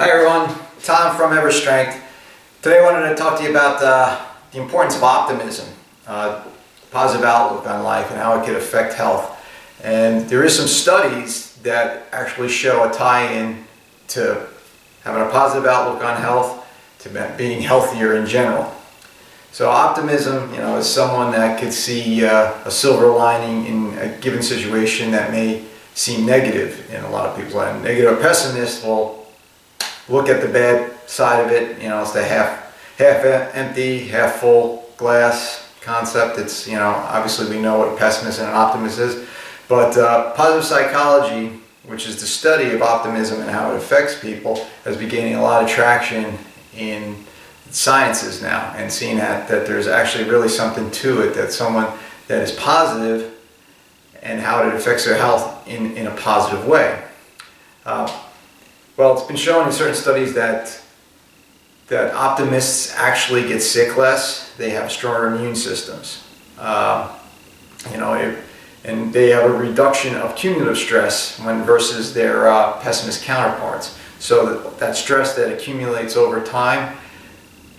Hi everyone, Tom from Ever Strength. Today I wanted to talk to you about the importance of optimism, positive outlook on life and how it could affect health. And there is some studies that actually show a tie-in to having a positive outlook on health to being healthier in general. So optimism, is someone that could see a silver lining in a given situation that may seem negative in a lot of people. And negative or pessimist will look at the bad side of it. It's the half empty, half full glass concept. It's, obviously we know what a pessimist and an optimist is, but positive psychology, which is the study of optimism and how it affects people, has been gaining a lot of traction in sciences now, and seeing that there's actually really something to it, that someone that is positive and how it affects their health in a positive way. Well, it's been shown in certain studies that optimists actually get sick less. They have stronger immune systems. And they have a reduction of cumulative stress versus their pessimist counterparts. So that stress that accumulates over time,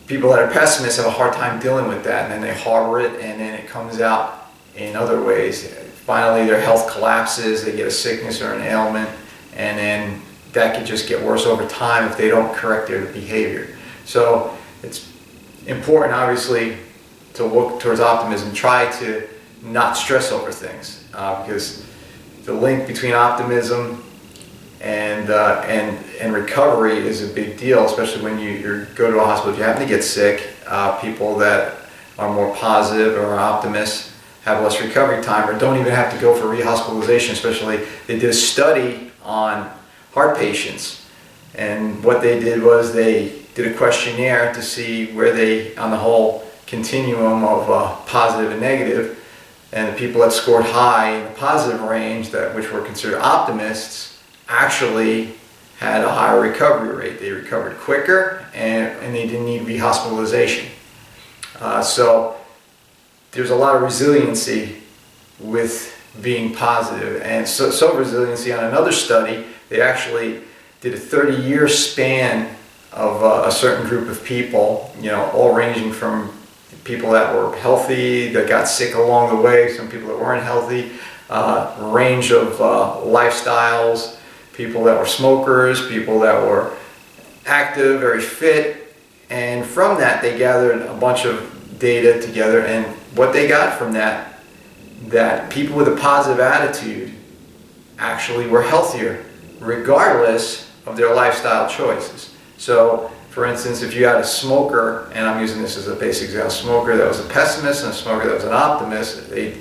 people that are pessimists have a hard time dealing with that, and then they harbor it, and then it comes out in other ways. Finally, their health collapses, they get a sickness or an ailment, and then that could just get worse over time if they don't correct their behavior. So it's important, obviously, to look towards optimism, try to not stress over things, because the link between optimism and recovery is a big deal, especially when you go to a hospital if you happen to get sick. People that are more positive or optimists have less recovery time, or don't even have to go for rehospitalization. Especially, they did a study on heart patients, and what they did was they did a questionnaire to see where they, on the whole continuum of positive and negative, and the people that scored high in the positive range, which were considered optimists, actually had a higher recovery rate. They recovered quicker, and they didn't need rehospitalization. So there's a lot of resiliency with being positive, and so resiliency. On another study, they actually did a 30-year span of a certain group of people, all ranging from people that were healthy, that got sick along the way, some people that weren't healthy, range of lifestyles, people that were smokers, people that were active, very fit, and from that they gathered a bunch of data together, and what they got from that people with a positive attitude actually were healthier regardless of their lifestyle choices. So for instance, if you had a smoker, and I'm using this as a basic example, a smoker that was a pessimist and a smoker that was an optimist, they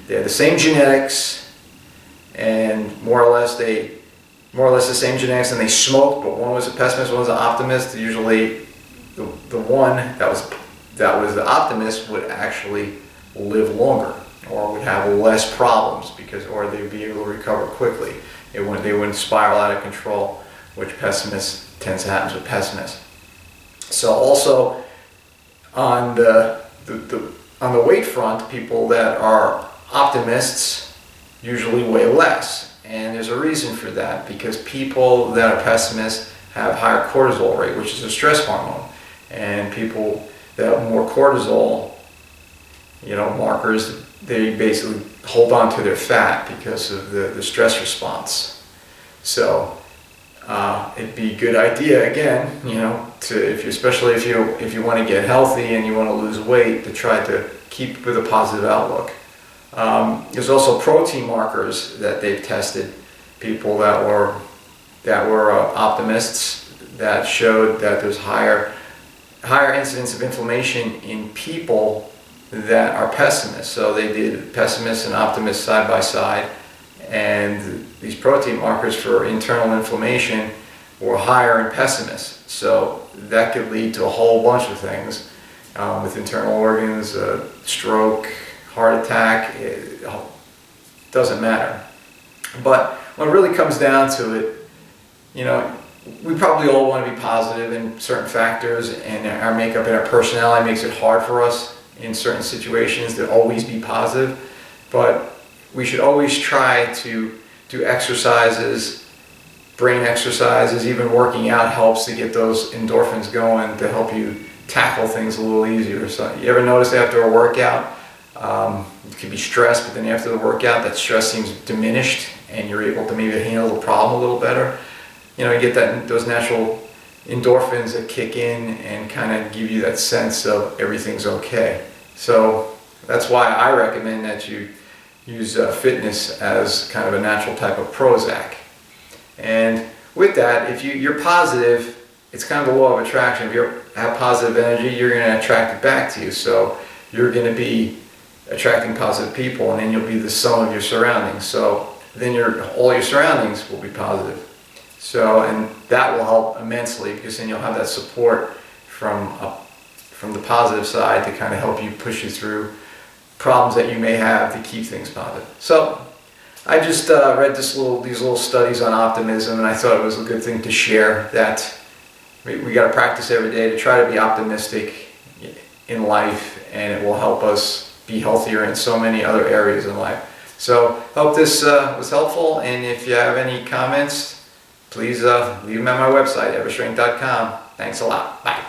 had the same genetics, and more or less the same genetics, and they smoked, but one was a pessimist, one was an optimist. Usually the one that was the optimist would actually live longer, or would have less problems, or they'd be able to recover quickly. They wouldn't spiral out of control, which tends to happen with pessimists. So also on the weight front, people that are optimists usually weigh less, and there's a reason for that, because people that are pessimists have higher cortisol rate, which is a stress hormone, and people that have more cortisol markers, they basically hold on to their fat because of the stress response. So it'd be a good idea, again, especially if you want to get healthy and you want to lose weight, to try to keep with a positive outlook. There's also protein markers that they've tested, people that were optimists, that showed that there's higher incidence of inflammation in people that are pessimists. So they did pessimists and optimists side by side, and these protein markers for internal inflammation were higher in pessimists. So that could lead to a whole bunch of things with internal organs, stroke, heart attack. It doesn't matter. But when it really comes down to it, we probably all want to be positive in certain factors, and our makeup and our personality makes it hard for us in certain situations to always be positive. But we should always try to do exercises brain exercises, even working out helps to get those endorphins going to help you tackle things a little easier. So you ever notice after a workout, you could be stressed, but then after the workout, that stress seems diminished and you're able to maybe handle the problem a little better. You know, you get those natural endorphins that kick in and kind of give you that sense of everything's okay. So that's why I recommend that you use fitness as kind of a natural type of Prozac. And with that, if you're positive, it's kind of the law of attraction. If you have positive energy, you're going to attract it back to you. So you're going to be attracting positive people, and then you'll be the sum of your surroundings. So then all your surroundings will be positive. So, and that will help immensely, because then you'll have that support from the positive side to kind of help you push you through problems that you may have to keep things positive. So I just read these little studies on optimism, and I thought it was a good thing to share, that we got to practice every day to try to be optimistic in life, and it will help us be healthier in so many other areas in life. So hope this was helpful, and if you have any comments, please leave them at my website, everstrength.com. Thanks a lot. Bye.